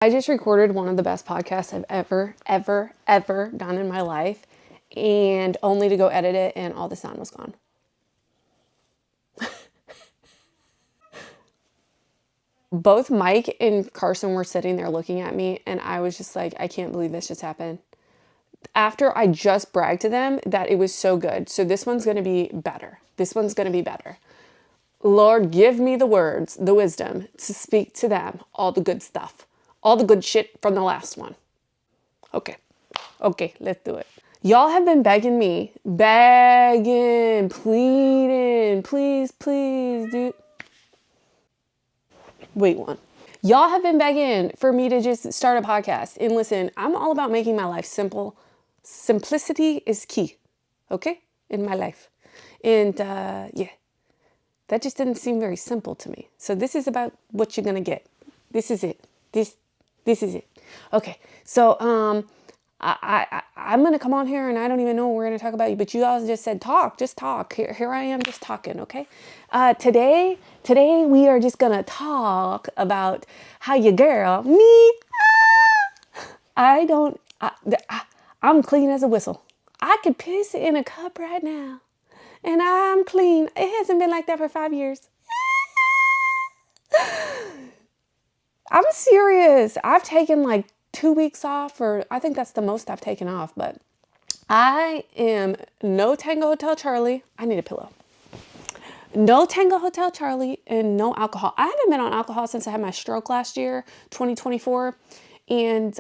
I just recorded one of the best podcasts I've ever done in my life, and only to go edit it and all the sound was gone. Both Mike and Carson were sitting there looking at me, and I was just like, I can't believe this just happened. After I just bragged to them that it was so good. So this one's going to be better. This one's going to be better. Lord, give me the words, the wisdom to speak to them, all the good stuff, all the good shit from the last one. Okay, let's do it. Y'all have been begging me, pleading, please, dude. Wait one. Y'all have been begging for me to just start a podcast. And listen, I'm all about making my life simple. Simplicity is key, okay, in my life. And yeah, that just didn't seem very simple to me. So this is about what you're gonna get. This is it. This is it. Okay, so I'm gonna come on here and I don't even know what we're gonna talk about, but you all just said talk, just talk. Here I am just talking, okay? Today we are just gonna talk about how your girl, me, I'm clean as a whistle. I could piss in a cup right now and I'm clean. It hasn't been like that for 5 years. I'm serious. I've taken like 2 weeks off, or I think that's the most I've taken off, but I am no Tango Hotel Charlie. I need a pillow. No Tango Hotel Charlie and no alcohol. I haven't been on alcohol since I had my stroke last year, 2024. And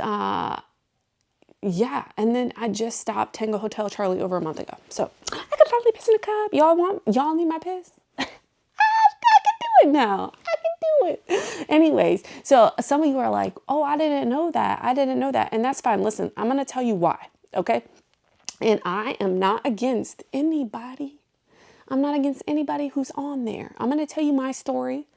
yeah, and then I just stopped Tango Hotel Charlie over a month ago. So I could probably piss in a cup. Y'all need my piss? I can do it now. I can do it. Anyways, so some of you are like, oh, I didn't know that. And that's fine. Listen, I'm going to tell you why. Okay. And I am not against anybody. I'm not against anybody who's on there. I'm going to tell you my story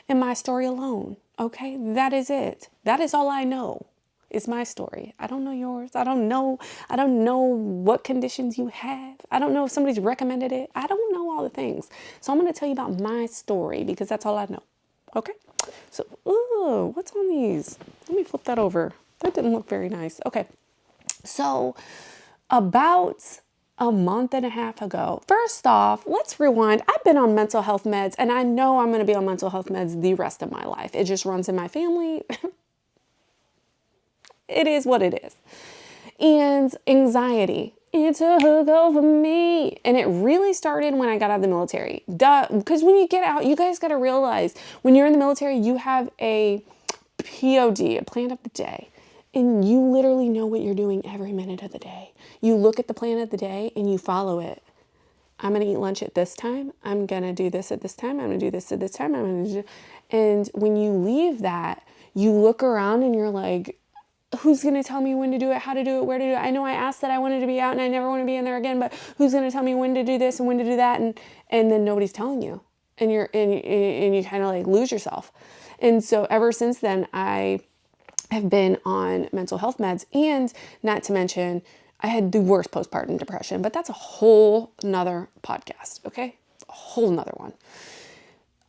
and my story alone. Okay. That is it. That is all I know. It's my story. I don't know yours. I don't know what conditions you have. I don't know if somebody's recommended it. I don't know all the things. So I'm going to tell you about my story because that's all I know. Okay? So, ooh, what's on these? Let me flip that over. That didn't look very nice. Okay. So, about a month and a half ago, first off, let's rewind. I've been on mental health meds, and I know I'm going to be on mental health meds the rest of my life. It just runs in my family. It is what it is. And anxiety. It took over me. And it really started when I got out of the military. Because when you get out, you guys got to realize when you're in the military, you have a POD, a plan of the day. And you literally know what you're doing every minute of the day. You look at the plan of the day and you follow it. I'm going to eat lunch at this time. I'm going to do this at this time. I'm going to do this at this time. And when you leave that, you look around and you're like, who's going to tell me when to do it, how to do it, where to do it? I know I asked that I wanted to be out and I never want to be in there again, but who's going to tell me when to do this and when to do that? And then nobody's telling you, and you kind of like lose yourself. And so ever since then, I have been on mental health meds, and not to mention I had the worst postpartum depression, but that's a whole nother podcast. Okay. A whole nother one.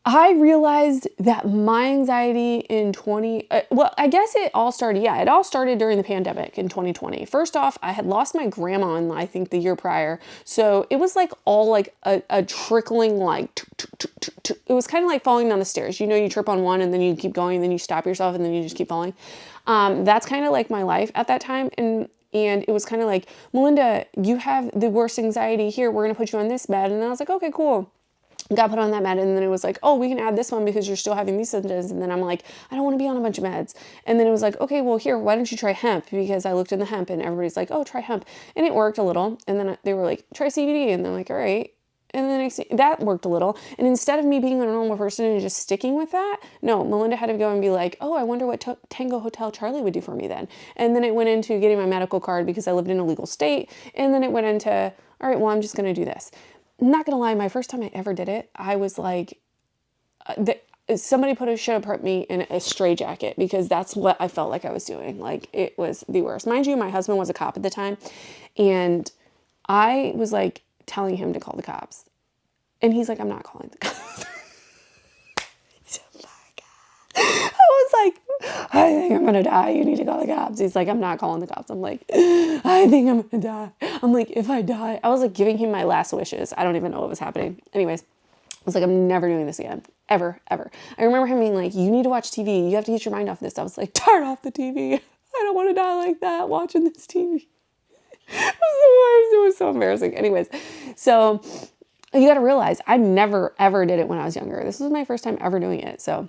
I realized that my anxiety in I guess it all started during the pandemic in 2020. First off, I had lost my grandma in, I think, the year prior. So it was like all like a trickling, like, it was kind of like falling down the stairs. You know, you trip on one and then you keep going and then you stop yourself and then you just keep falling. That's kind of like my life at that time. And it was kind of like, Melinda, you have the worst anxiety here. We're going to put you on this bed. And I was like, okay, cool. Got put on that med, and then it was like, oh, we can add this one because you're still having these symptoms. And then I'm like, I don't want to be on a bunch of meds. And then it was like, okay, well, here, why don't you try hemp? Because I looked in the hemp and everybody's like, oh, try hemp. And it worked a little. And then they were like, try CBD. And they're like, all right. And then that worked a little. And instead of me being a normal person and just sticking with that, no, Melinda had to go and be like, oh, I wonder what Tango Hotel Charlie would do for me then. And then it went into getting my medical card because I lived in a legal state. And then it went into, all right, well, I'm just going to do this. Not gonna lie, my first time I ever did it, I was like, somebody should have put me in a straitjacket because that's what I felt like I was doing. Like, it was the worst. Mind you, my husband was a cop at the time, and I was like telling him to call the cops, and he's like, I'm not calling the cops. Oh my God. I was like, I think I'm gonna die. You need to call the cops. He's like, I'm not calling the cops. I'm like, I think I'm gonna die. I'm like, if I die, I was like giving him my last wishes. I don't even know what was happening. Anyways, I was like, I'm never doing this again. Ever, ever. I remember him being like, you need to watch TV. You have to get your mind off this. I was like, turn off the TV. I don't want to die like that watching this TV. It was the worst. It was so embarrassing. Anyways, so you got to realize I never, ever did it when I was younger. This was my first time ever doing it. So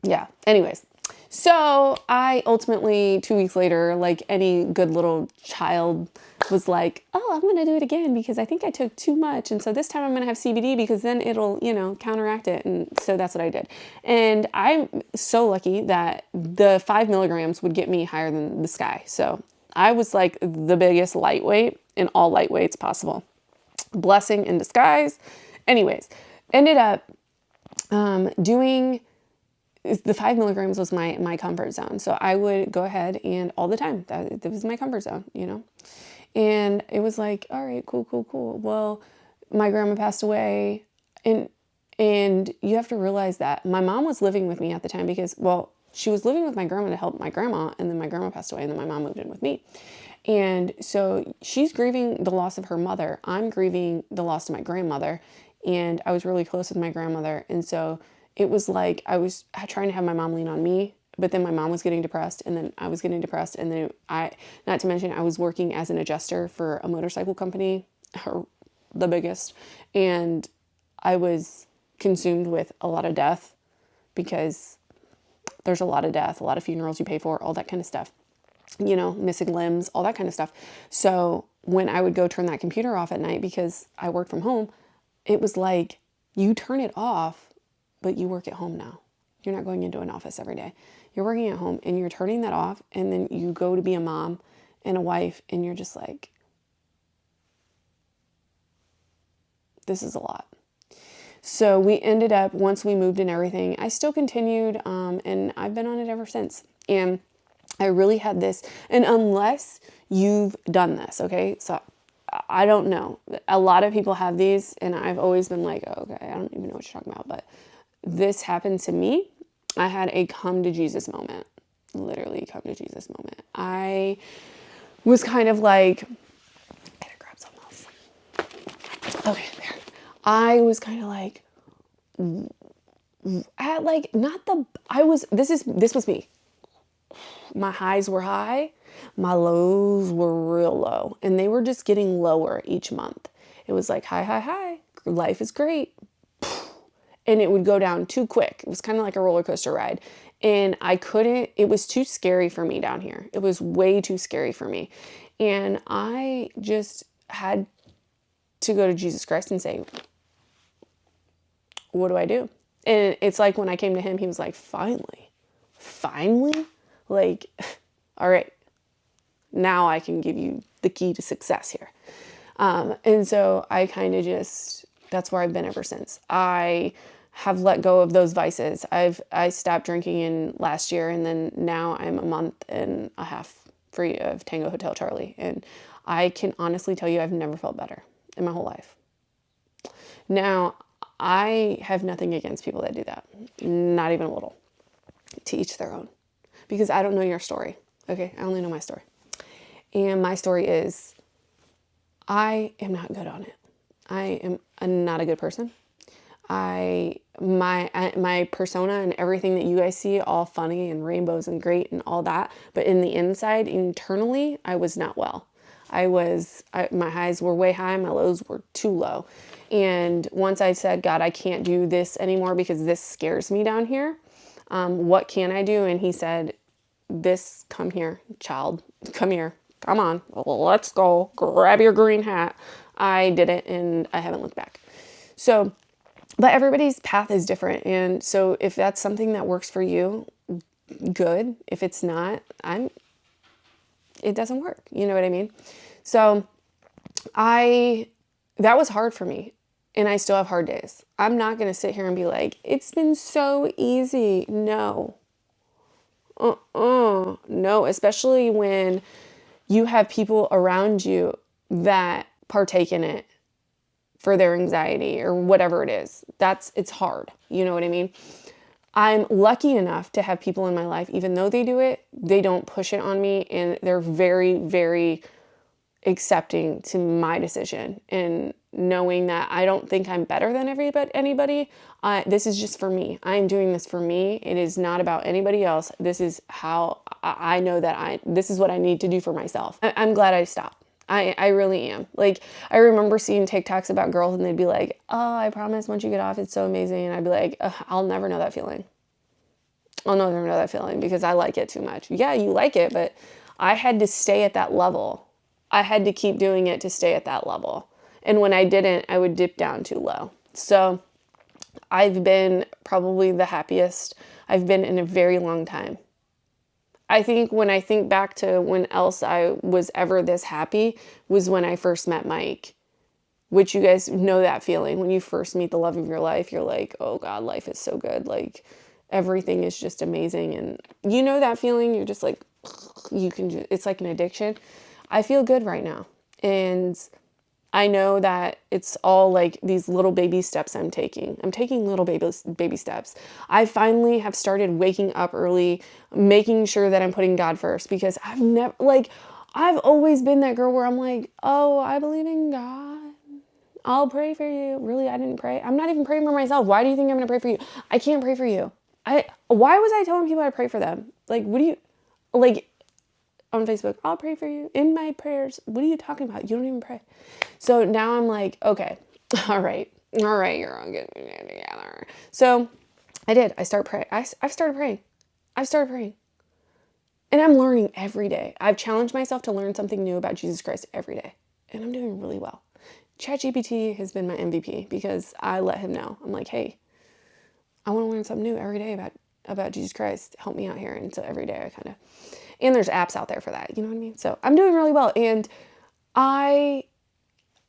yeah. Anyways, so I ultimately 2 weeks later, like any good little child, was like, oh, I'm going to do it again because I think I took too much. And so this time I'm going to have CBD because then it'll, counteract it. And so that's what I did. And I'm so lucky that the 5 milligrams would get me higher than the sky. So I was like the biggest lightweight in all lightweights possible. Blessing in disguise. Anyways, ended up doing the 5 milligrams was my comfort zone. So I would go ahead and all the time, that was my comfort zone, And it was like, all right, cool. Well, my grandma passed away, and you have to realize that my mom was living with me at the time because, well, she was living with my grandma to help my grandma, and then my grandma passed away, and then my mom moved in with me. And so she's grieving the loss of her mother. I'm grieving the loss of my grandmother, and I was really close with my grandmother. And so it was like I was trying to have my mom lean on me, but then my mom was getting depressed, and then I was getting depressed, and then not to mention I was working as an adjuster for a motorcycle company, the biggest, and I was consumed with a lot of death because there's a lot of death, a lot of funerals you pay for, all that kind of stuff, missing limbs, all that kind of stuff. So when I would go turn that computer off at night because I worked from home, it was like, you turn it off, but you work at home now. You're not going into an office every day. You're working at home and you're turning that off, and then you go to be a mom and a wife, and you're just like, this is a lot. So we ended up, once we moved and everything, I still continued, and I've been on it ever since. And I really had this, and unless you've done this, okay, so I don't know. A lot of people have these, and I've always been like, oh, okay, I don't even know what you're talking about, but this happened to me. I had a come to Jesus moment, literally come to Jesus moment. I was kind of like, I gotta grab something else. Okay, there. I was kind of like, this was me. My highs were high, my lows were real low, and they were just getting lower each month. It was like, high, life is great. And it would go down too quick. It was kind of like a roller coaster ride. And it was too scary for me down here. It was way too scary for me. And I just had to go to Jesus Christ and say, what do I do? And it's like when I came to him, he was like, finally, like, all right, now I can give you the key to success here. And so I kind of that's where I've been ever since. I have let go of those vices. I stopped drinking in last year, and then now I'm a month and a half free of Tango Hotel Charlie. And I can honestly tell you, I've never felt better in my whole life. Now, I have nothing against people that do that. Not even a little. To each their own. Because I don't know your story. Okay? I only know my story. And my story is, I am not good on it. I am not a good person. My persona and everything that you guys see, all funny and rainbows and great and all that. But in the inside, internally, I was not well. My highs were way high. My lows were too low. And once I said, God, I can't do this anymore because this scares me down here. What can I do? And he said, come here, child, come here. Come on, let's go. Grab your green hat. I did it, and I haven't looked back. So, but everybody's path is different. And so if that's something that works for you, good. If it's not, it doesn't work. You know what I mean? So that was hard for me, and I still have hard days. I'm not going to sit here and be like, it's been so easy. No. No, especially when you have people around you that partake in it for their anxiety or whatever it is. It's hard. You know what I mean? I'm lucky enough to have people in my life, even though they do it, they don't push it on me, and they're very, very accepting to my decision and knowing that I don't think I'm better than anybody. This is just for me. I'm doing this for me. It is not about anybody else. This is how I know that this is what I need to do for myself. I'm glad I stopped. I really am. Like, I remember seeing TikToks about girls and they'd be like, oh, I promise once you get off, it's so amazing. And I'd be like, I'll never know that feeling. I'll never know that feeling because I like it too much. Yeah, you like it, but I had to stay at that level. I had to keep doing it to stay at that level. And when I didn't, I would dip down too low. So I've been probably the happiest I've been in a very long time. I think when I think back to when else I was ever this happy was when I first met Mike, which you guys know that feeling. When you first meet the love of your life, you're like, oh God, life is so good. Like, everything is just amazing. And you know that feeling, you're just like, it's like an addiction. I feel good right now. And I know that it's all like these little baby steps I'm taking. I'm taking little baby steps. I finally have started waking up early, making sure that I'm putting God first, because I've always been that girl where I'm like, oh, I believe in God. I'll pray for you. Really, I didn't pray. I'm not even praying for myself. Why do you think I'm going to pray for you? I can't pray for you. Why was I telling people I pray for them? Like, what do you, like, on Facebook, I'll pray for you in my prayers. What are you talking about? You don't even pray. So now I'm like, okay, all right, you're all good together. So I did. I've started praying. I've started praying. And I'm learning every day. I've challenged myself to learn something new about Jesus Christ every day. And I'm doing really well. ChatGPT has been my MVP because I let him know. I'm like, hey, I want to learn something new every day about Jesus Christ. Help me out here. And so every day and there's apps out there for that. You know what I mean? So I'm doing really well. And I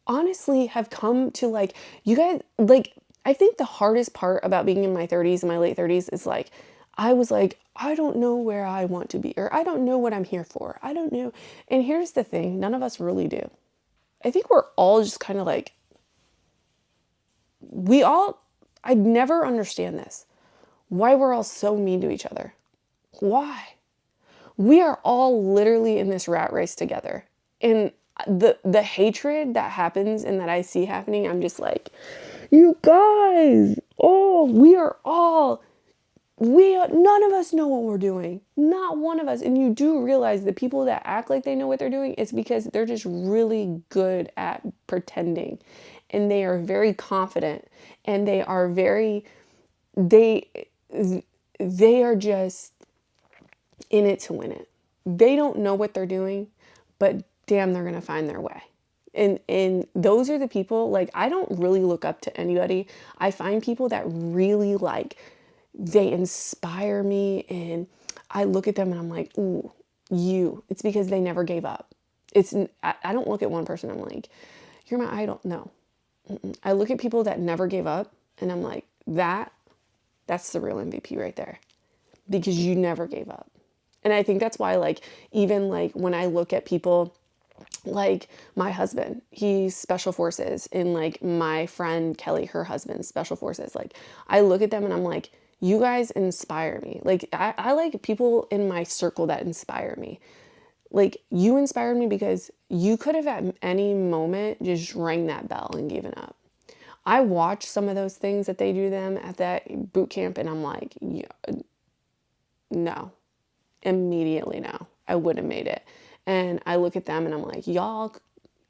honestly have come to like, you guys, like, I think the hardest part about being in my 30s and my late 30s is like, I was like, I don't know where I want to be, or I don't know what I'm here for. I don't know. And here's the thing. None of us really do. I think we're all just kind of like, I never understand this. Why we're all so mean to each other. Why? We are all literally in this rat race together. And the hatred that happens and that I see happening, I'm just like, you guys, none of us know what we're doing. Not one of us. And you do realize the people that act like they know what they're doing, it's because they're just really good at pretending. And they are very confident. And they are they are just in it to win it. They don't know what they're doing, but damn, they're going to find their way. And those are the people, like, I don't really look up to anybody. I find people that really, like, they inspire me, and I look at them and I'm like, ooh, it's because they never gave up. I don't look at one person, I'm like, you're my idol. No. I look at people that never gave up and I'm like, that's the real MVP right there, because you never gave up. And I think that's why, like, even like when I look at people like my husband, he's special forces, and like my friend Kelly, her husband's special forces. Like, I look at them and I'm like, you guys inspire me. Like, I like people in my circle that inspire me. Like, you inspired me because you could have at any moment just rang that bell and given up. I watch some of those things that they do them at that boot camp and I'm like, yeah, no, immediately no, I wouldn't have made it. And I look at them and I'm like, y'all,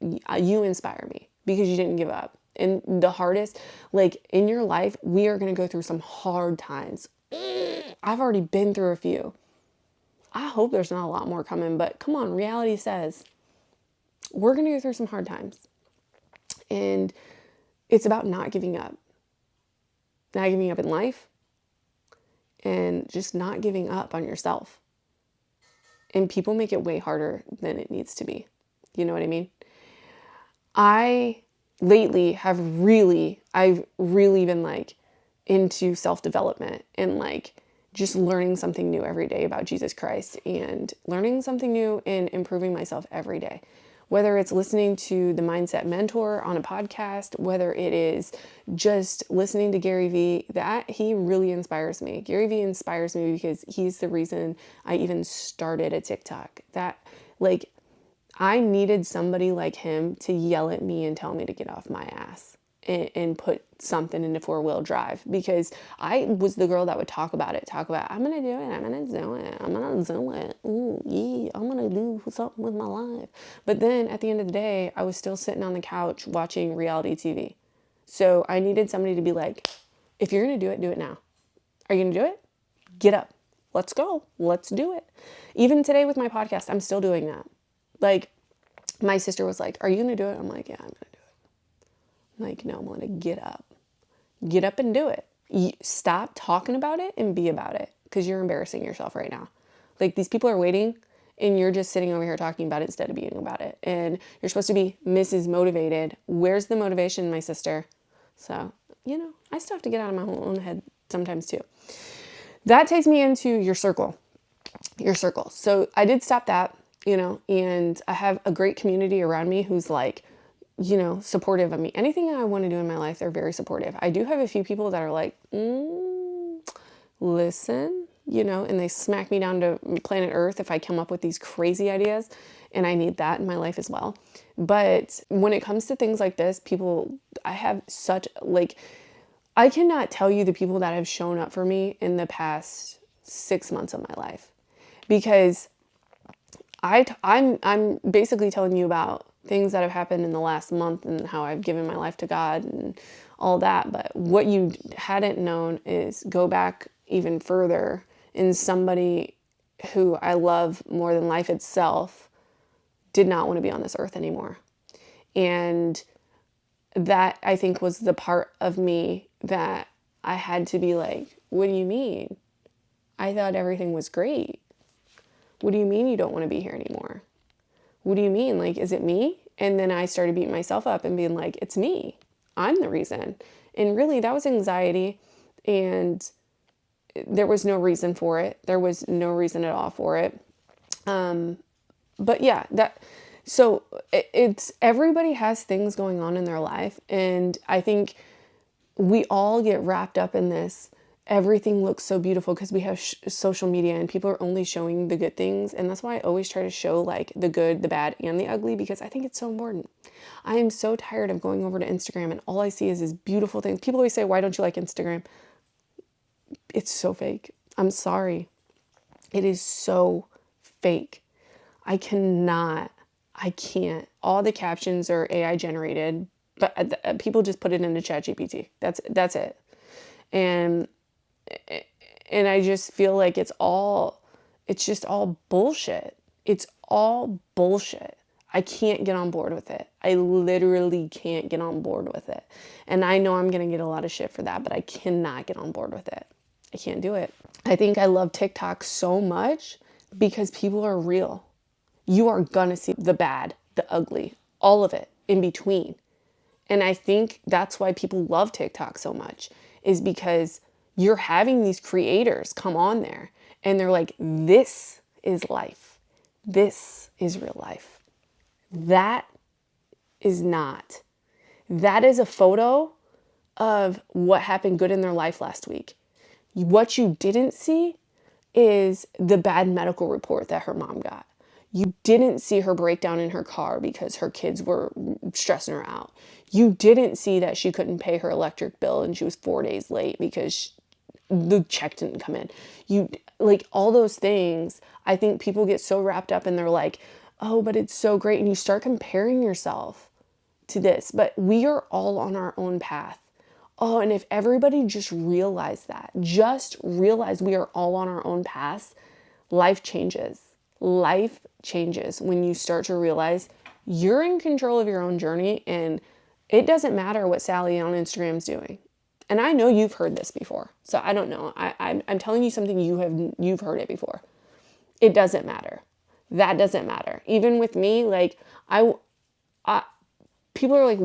you inspire me because you didn't give up. And the hardest, like, in your life, we are going to go through some hard times. I've already been through a few. I hope there's not a lot more coming, but come on, reality says we're going to go through some hard times. And it's about not giving up. Not giving up in life, and just not giving up on yourself. And people make it way harder than it needs to be. You know what I mean? I lately I've really been like into self-development and like just learning something new every day about Jesus Christ and learning something new and improving myself every day. whether it's listening to the Mindset Mentor on a podcast, whether it is just listening to Gary Vee, that he really inspires me. Gary Vee inspires me because he's the reason I even started a TikTok. That, like, I needed somebody like him to yell at me and tell me to get off my ass and put something into 4-wheel drive, because I was the girl that would talk about, I'm going to do it. I'm going to do it. I'm going to do it. Ooh, yeah, I'm going to do something with my life. But then at the end of the day, I was still sitting on the couch watching reality TV. So I needed somebody to be like, if you're going to do it now. Are you going to do it? Get up. Let's go. Let's do it. Even today with my podcast, I'm still doing that. Like, my sister was like, are you going to do it? I'm like, yeah, I'm going to do it. I'm like, no, I'm going to get up. Get up and do it. Stop talking about it and be about it, because you're embarrassing yourself right now. Like, these people are waiting and you're just sitting over here talking about it instead of being about it. And you're supposed to be Mrs. Motivated. Where's the motivation, my sister? So, I still have to get out of my own head sometimes too. That takes me into your circle. So I did stop that, and I have a great community around me who's like, supportive of me. Anything I want to do in my life, they're very supportive. I do have a few people that are like, listen, and they smack me down to planet Earth if I come up with these crazy ideas. And I need that in my life as well. But when it comes to things like this, I have such, I cannot tell you the people that have shown up for me in the past 6 months of my life, because I'm basically telling you about things that have happened in the last month and how I've given my life to God and all that. But what you hadn't known is go back even further in somebody who I love more than life itself did not want to be on this earth anymore. And that, I think, was the part of me that I had to be like, what do you mean? I thought everything was great. What do you mean you don't want to be here anymore? What do you mean? Like, is it me? And then I started beating myself up and being like, it's me. I'm the reason. And really, that was anxiety. And there was no reason for it. There was no reason at all for it. But yeah, so it's, everybody has things going on in their life. And I think we all get wrapped up in this. Everything looks so beautiful because we have social media and people are only showing the good things. And that's why I always try to show like the good, the bad, and the ugly, because I think it's so important. I am so tired of going over to Instagram and all I see is these beautiful things. People always say, why don't you like Instagram? It's so fake. I'm sorry. It is so fake. I can't. All the captions are AI generated, but people just put it into ChatGPT. That's it. And I just feel like it's just all bullshit. It's all bullshit. I can't get on board with it. I literally can't get on board with it. And I know I'm going to get a lot of shit for that, but I cannot get on board with it. I can't do it. I think I love TikTok so much because people are real. You are going to see the bad, the ugly, all of it in between. And I think that's why people love TikTok so much, is because you're having these creators come on there and they're like, this is life. This is real life. That is not. That is a photo of what happened good in their life last week. What you didn't see is the bad medical report that her mom got. You didn't see her break down in her car because her kids were stressing her out. You didn't see that she couldn't pay her electric bill and she was 4 days late because the check didn't come in. Like all those things, I think people get so wrapped up and they're like, oh, but it's so great. And you start comparing yourself to this, but we are all on our own path. Oh, and if everybody just realized that, just realize we are all on our own paths, life changes. Life changes when you start to realize you're in control of your own journey and it doesn't matter what Sally on Instagram's doing. And I know you've heard this before, so I don't know. I'm telling you something you've heard it before. It doesn't matter. That doesn't matter. Even with me, like people are like,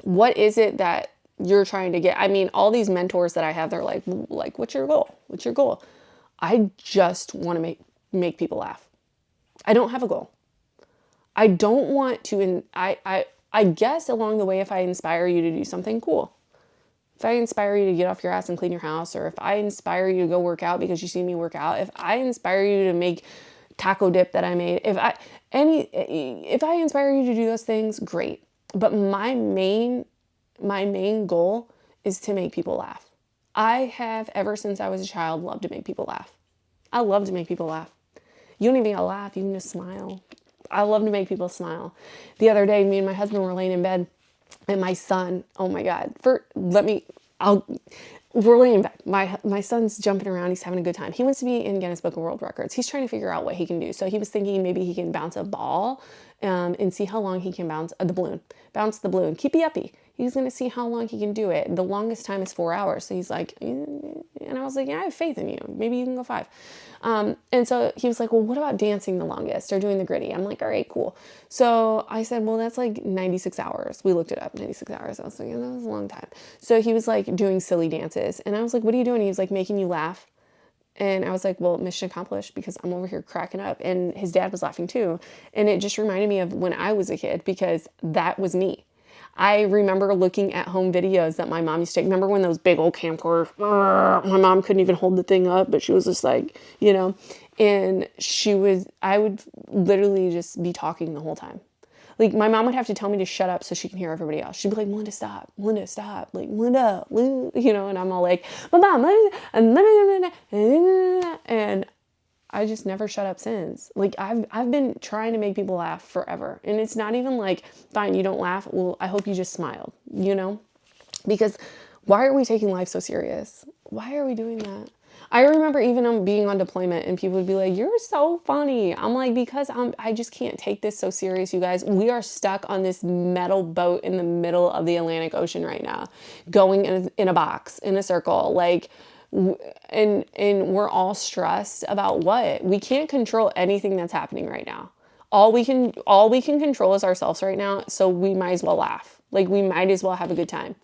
what is it that you're trying to get? I mean, all these mentors that I have, they're like, what's your goal? What's your goal? I just want to make people laugh. I don't have a goal. I don't want to, I guess along the way, if I inspire you to do something cool, if I inspire you to get off your ass and clean your house, or if I inspire you to go work out because you see me work out, if I inspire you to make taco dip that I made, if I inspire you to do those things, great. But my main goal is to make people laugh. I have, ever since I was a child, loved to make people laugh. I love to make people laugh. You don't even gotta laugh, you can just smile. I love to make people smile. The other day, me and my husband were laying in bed, and my son, oh my God, we're laying in bed. My son's jumping around. He's having a good time. He wants to be in Guinness Book of World Records. He's trying to figure out what he can do. So he was thinking maybe he can bounce a ball and see how long he can bounce the balloon. Bounce the balloon. Keep you uppy. He's going to see how long he can do it. The longest time is 4 hours. So he's like, and I was like, yeah, I have faith in you. Maybe you can go 5. And so he was like, well, what about dancing the longest or doing the gritty? I'm like, all right, cool. So I said, well, that's like 96 hours. We looked it up, 96 hours. I was like, yeah, that was a long time. So he was like doing silly dances. And I was like, what are you doing? He was like making you laugh. And I was like, well, mission accomplished, because I'm over here cracking up. And his dad was laughing too. And it just reminded me of when I was a kid, because that was me. I remember looking at home videos that my mom used to take. Remember when those big old camcorders, my mom couldn't even hold the thing up, but she was just like, and I would literally just be talking the whole time. Like, my mom would have to tell me to shut up so she can hear everybody else. She'd be like, Melinda, stop. Melinda, stop. Like, Melinda, and I'm all like, my mom, and I just never shut up since. Like, I've been trying to make people laugh forever. And it's not even like, fine, you don't laugh. Well, I hope you just smiled, Because why are we taking life so serious? Why are we doing that? I remember even being on deployment and people would be like, you're so funny. I'm like, because I just can't take this so serious, you guys. We are stuck on this metal boat in the middle of the Atlantic Ocean right now, going in a box, in a circle, like, and we're all stressed about what? We can't control anything that's happening right now. All we can control is ourselves right now, so we might as well laugh. Like, we might as well have a good time.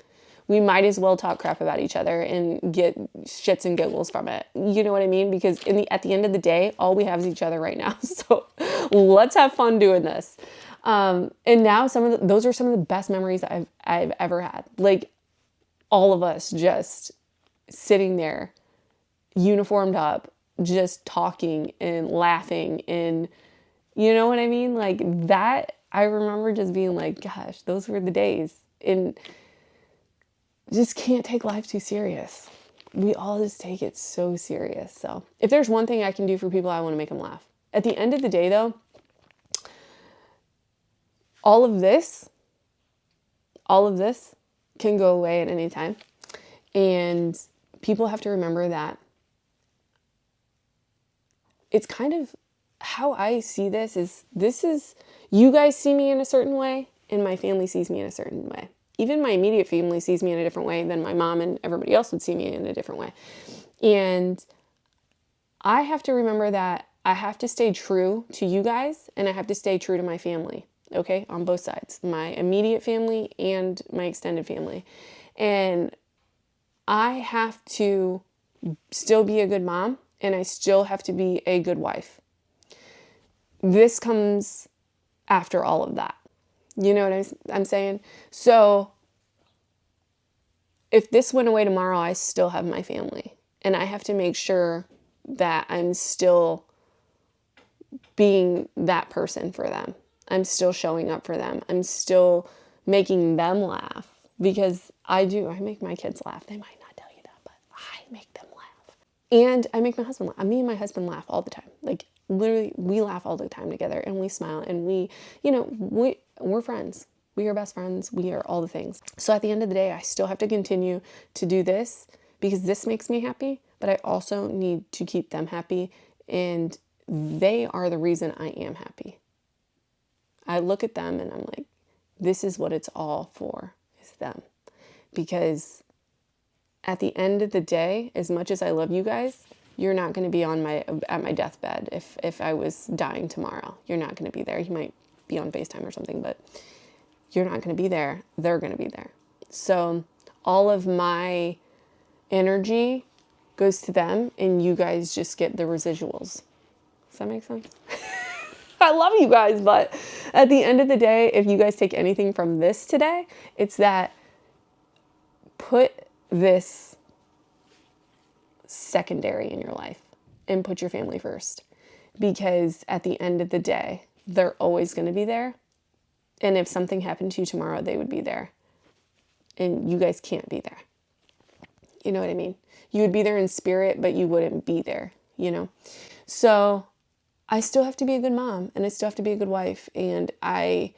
We might as well talk crap about each other and get shits and giggles from it. You know what I mean? Because at the end of the day, all we have is each other right now. So let's have fun doing this. And now those are some of the best memories I've ever had. Like, all of us just sitting there, uniformed up, just talking and laughing, and you know what I mean? Like, that, I remember just being like, gosh, those were the days. And just can't take life too serious. We all just take it so serious. So if there's one thing I can do for people, I want to make them laugh. At the end of the day, though, all of this can go away at any time. And people have to remember that it's kind of how I see this is you guys see me in a certain way and my family sees me in a certain way. Even my immediate family sees me in a different way than my mom and everybody else would see me in a different way. And I have to remember that I have to stay true to you guys and I have to stay true to my family, okay? On both sides, my immediate family and my extended family. And I have to still be a good mom and I still have to be a good wife. This comes after all of that. You know what I'm saying? So if this went away tomorrow, I still have my family. And I have to make sure that I'm still being that person for them. I'm still showing up for them. I'm still making them laugh. Because I make my kids laugh. They might not tell you that, but I make them laugh. And I make my husband laugh. Me and my husband laugh all the time. Like, literally, we laugh all the time together and we smile and we're friends. We are best friends. We are all the things. So at the end of the day, I still have to continue to do this because this makes me happy, but I also need to keep them happy, and they are the reason I am happy. I look at them and I'm like, this is what it's all for, is them. Because at the end of the day, as much as I love you guys, you're not going to be at my deathbed if I was dying tomorrow. You're not going to be there. You might be on FaceTime or something, but you're not going to be there. They're going to be there. So all of my energy goes to them, and you guys just get the residuals. Does that make sense? I love you guys, but At the end of the day, if you guys take anything from this today, it's that put this secondary in your life and put your family first. Because at the end of the day, they're always going to be there. And if something happened to you tomorrow, they would be there. And you guys can't be there. You know what I mean? You would be there in spirit, but you wouldn't be there, you know? So I still have to be a good mom, and I still have to be a good wife. And I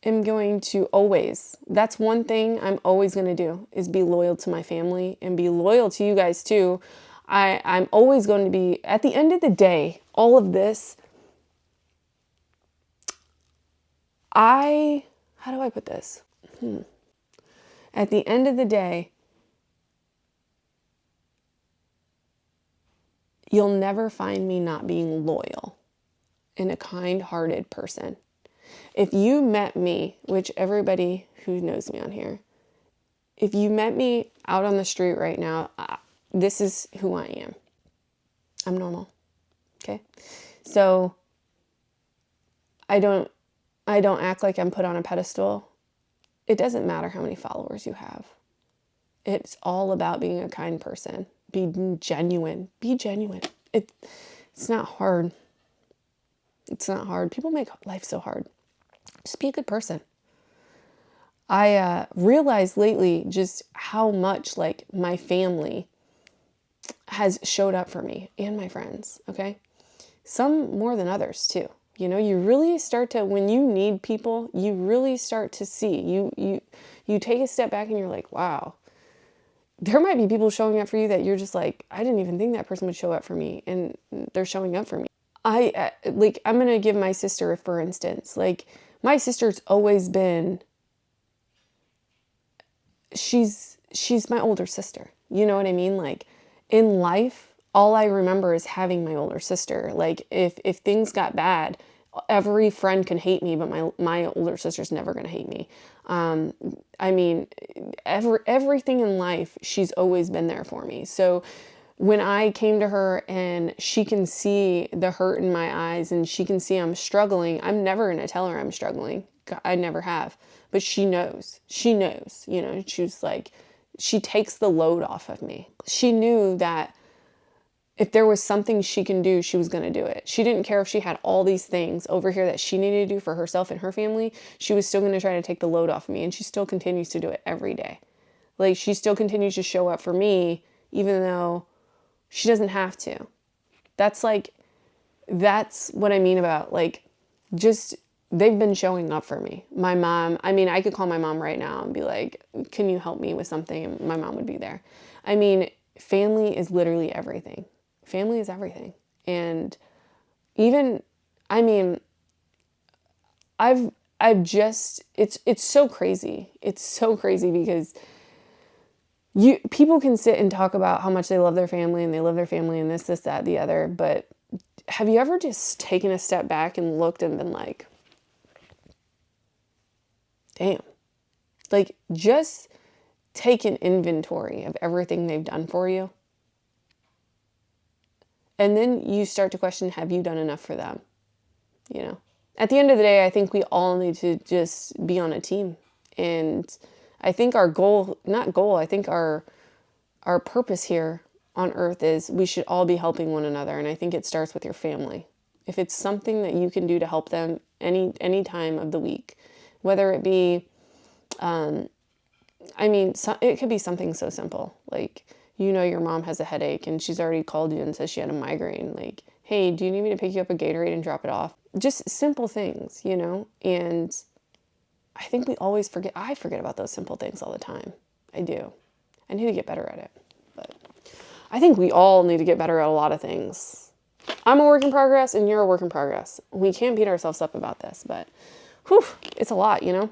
am going to always, that's one thing I'm always going to do, is be loyal to my family and be loyal to you guys too. I'm always going to be, at the end of the day, all of this, how do I put this? At the end of the day, you'll never find me not being loyal and a kind-hearted person. If you met me, which everybody who knows me on here, if you met me out on the street right now, this is who I am. I'm normal. Okay? So I don't act like I'm put on a pedestal. It doesn't matter how many followers you have. It's all about being a kind person. Be genuine. Be genuine. It's not hard. It's not hard. People make life so hard. Just be a good person. I realized lately just how much like my family has showed up for me and my friends, okay? Some more than others too. You know, you really start to, when you need people, you really start to see. You take a step back and you're like, wow. There might be people showing up for you that you're just like, I didn't even think that person would show up for me, and they're showing up for me. I'm going to give my sister, for instance. Like, my sister's always been, she's my older sister. You know what I mean? Like, in life, all I remember is having my older sister. Like, if things got bad, every friend can hate me, but my older sister's never going to hate me. I mean, everything in life, she's always been there for me. So when I came to her and she can see the hurt in my eyes and she can see I'm struggling, I'm never going to tell her I'm struggling. I never have. But she knows. She knows, you know, she's like, she takes the load off of me. She knew that if there was something she can do, she was going to do it. She didn't care if she had all these things over here that she needed to do for herself and her family. She was still going to try to take the load off of me. And she still continues to do it every day. Like, she still continues to show up for me, even though she doesn't have to. That's what I mean about, like, just, they've been showing up for me. My mom, I mean, I could call my mom right now and be like, can you help me with something? And my mom would be there. I mean, family is literally everything. Family is everything. And even, I mean, I've just, it's so crazy. It's so crazy because people can sit and talk about how much they love their family and they love their family and this, that, the other. But have you ever just taken a step back and looked and been like, damn, like, just take an inventory of everything they've done for you. And then you start to question, have you done enough for them? You know, at the end of the day, I think we all need to just be on a team. And I think our I think our purpose here on earth is we should all be helping one another. And I think it starts with your family. If it's something that you can do to help them any time of the week, whether it be, it could be something so simple. Like, you know, your mom has a headache and she's already called you and says she had a migraine. Like, hey, do you need me to pick you up a Gatorade and drop it off? Just simple things, you know? And I think we always forget. I forget about those simple things all the time. I do. I need to get better at it. But I think we all need to get better at a lot of things. I'm a work in progress and you're a work in progress. We can't beat ourselves up about this, but whew, it's a lot, you know?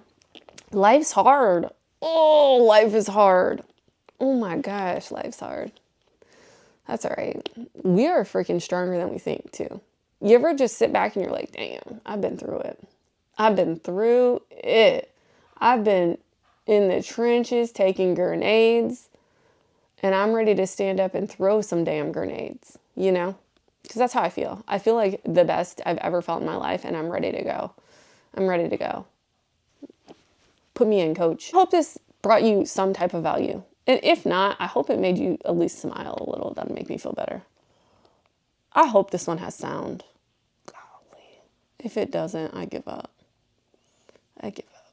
Life's hard. Oh, life is hard. Oh my gosh, life's hard. That's all right. We are freaking stronger than we think too. You ever just sit back and you're like, damn, I've been through it. I've been through it. I've been in the trenches taking grenades and I'm ready to stand up and throw some damn grenades, you know? Because that's how I feel. I feel like the best I've ever felt in my life, and I'm ready to go. I'm ready to go. Put me in, coach. I hope this brought you some type of value. And if not, I hope it made you at least smile a little. That'll make me feel better. I hope this one has sound. Golly. If it doesn't, I give up. I give up.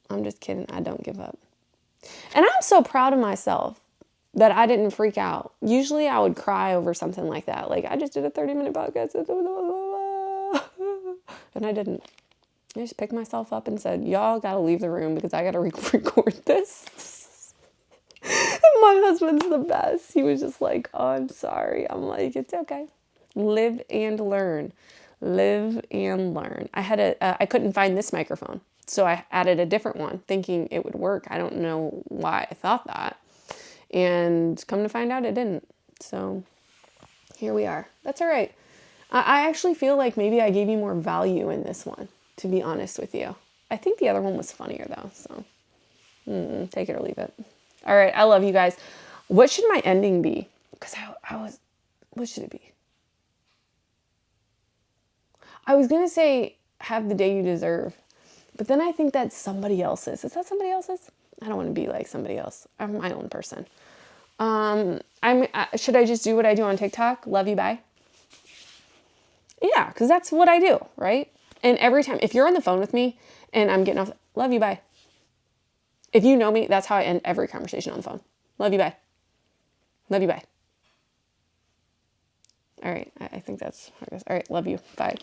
I'm just kidding. I don't give up. And I'm so proud of myself that I didn't freak out. Usually I would cry over something like that. Like, I just did a 30-minute podcast. And I didn't. I just picked myself up and said, y'all got to leave the room because I got to record this. And my husband's the best. He was just like, oh, I'm sorry. I'm like, it's okay. Live and learn. Live and learn. I couldn't find this microphone. So I added a different one thinking it would work. I don't know why I thought that. And come to find out it didn't. So here we are. That's all right. I actually feel like maybe I gave you more value in this one, to be honest with you. I think the other one was funnier though. So take it or leave it. All right. I love you guys. What should my ending be? Because what should it be? I was going to say, have the day you deserve. But then I think that's somebody else's. Is that somebody else's? I don't want to be like somebody else. I'm my own person. Should I just do what I do on TikTok? Love you, bye. Yeah, because that's what I do, right? And every time, if you're on the phone with me and I'm getting off, love you, bye. If you know me, that's how I end every conversation on the phone. Love you, bye. Love you, bye. All right, I think that's how it goes. All right, love you, bye.